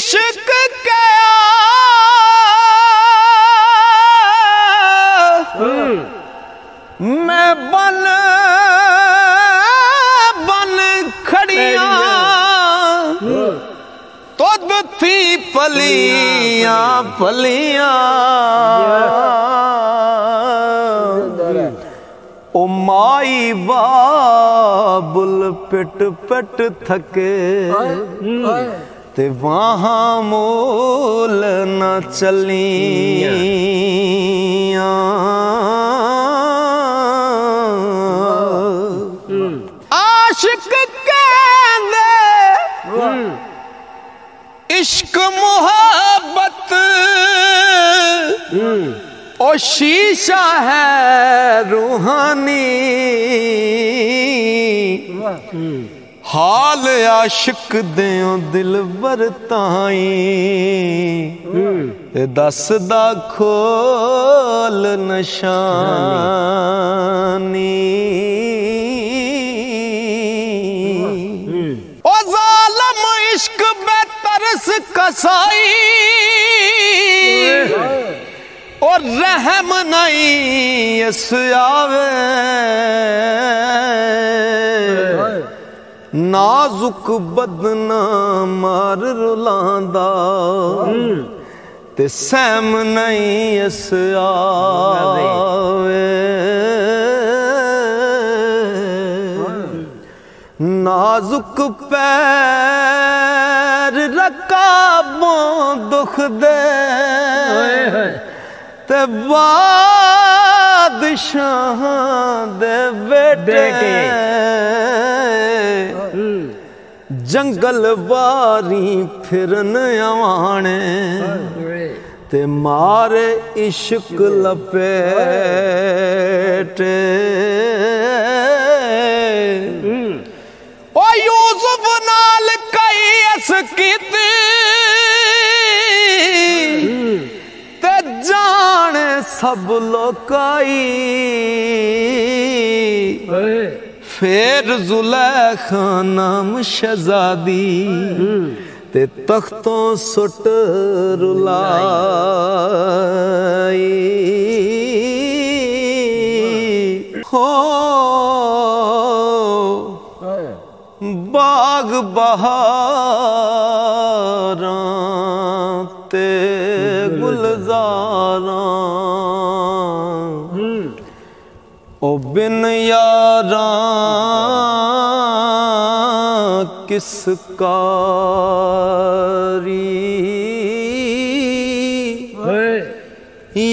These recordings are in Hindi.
इश्क क्या मैं बन बन खड़िया तुद थी फलियां फलियां ओ माई बाबुल पिट पिट थके ते वहाँ मोल न चलिया आशिक कहंदे इश्क मोहब्बत ओ शीशा है रूहानी हाल आशिक देओ दिल बरताई दसदा खोल निशानी ओ जालिम इश्क बेतरस कसाई और रहम नहीं इस आवे नाजुक बदना मार रुलांदा ते सहम नहीं इस आवे नाजुक पैर रकाबों दुख दे ते बादशाह दे बेटे जंगल बारी फिरन आवाने ते मारे इश्क लपेटे ओ यूसुफ नाल कई अस कीती ते जाने सब लोकाई फिर जुलेखा नाम शहजादी ते तख्तों सुट रुलाई हो बाग बहारां ते गुलजारां ओ बिन यारां किस कारी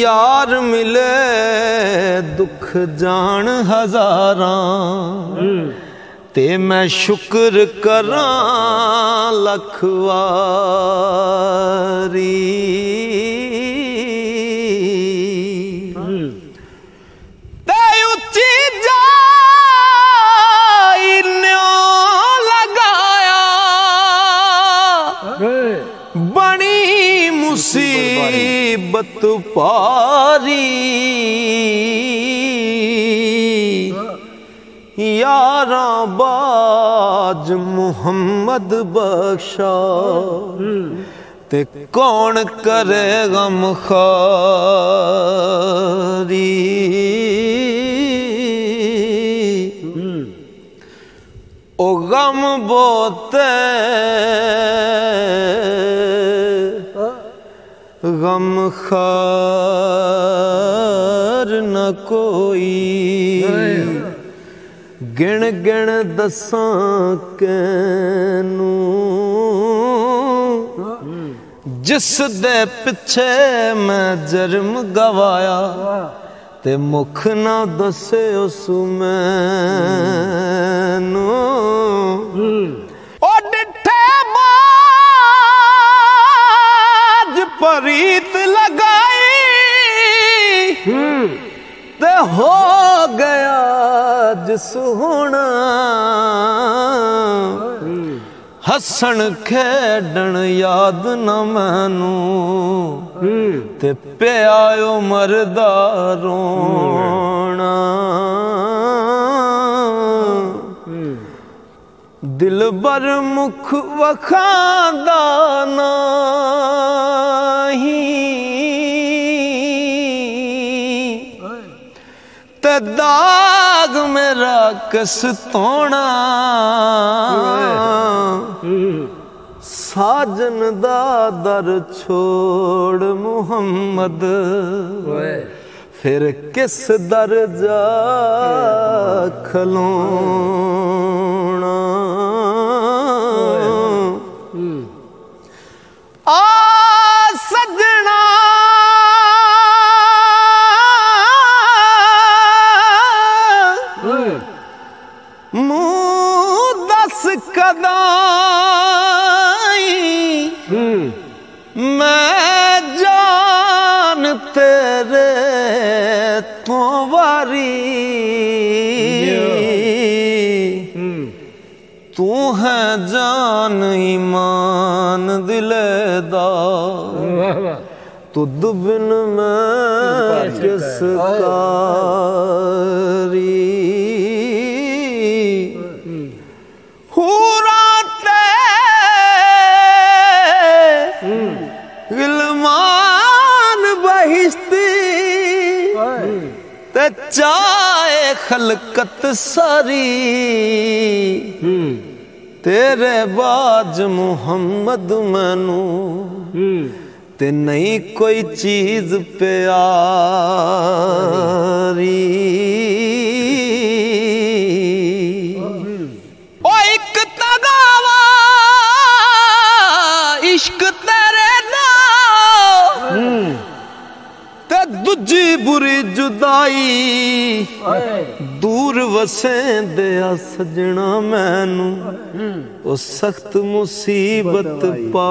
यार मिले दुख जान हजारां ते मैं शुक्र करां लखवारी ते उच्ची जाई न्यों लगाया बनी मुसीबत पारी यारा बाज मुहम्मद बख्शा ते कौन करे गम खारी ओ गम बोते गम खार न कोई गिण गिण दसां कैनू जिस दे पिछे मैं जन्म गवाया ते मुख ना दसे उस मैनू ओ डिठे बाज परीत लगाई ते हो गया जिस होना हसन खेडन याद न मैनू ते प्यायो मरदा रोना दिल बर मुख वखांदा ना ते दाग मेरा किस तोना साजन दा दर छोड़ मुहम्मद फिर किस दर जा खलोना आ सजना मुँह दस कदाई मैं जान तेरे तो वारी तू है जान ईमान दिलेदार तुद बिन मैं किस कारी गिलमान बहिश्ती ते चाहे खलकत सारी तेरे बाज मुहम्मद मैनू ते नहीं कोई चीज प्यारी ओ एक तगावा इश्क तेरे नाल ते दूजी बुरी जुदाई दूर वसेंदिया सजना मैनू ओ सख्त मुसीबत पा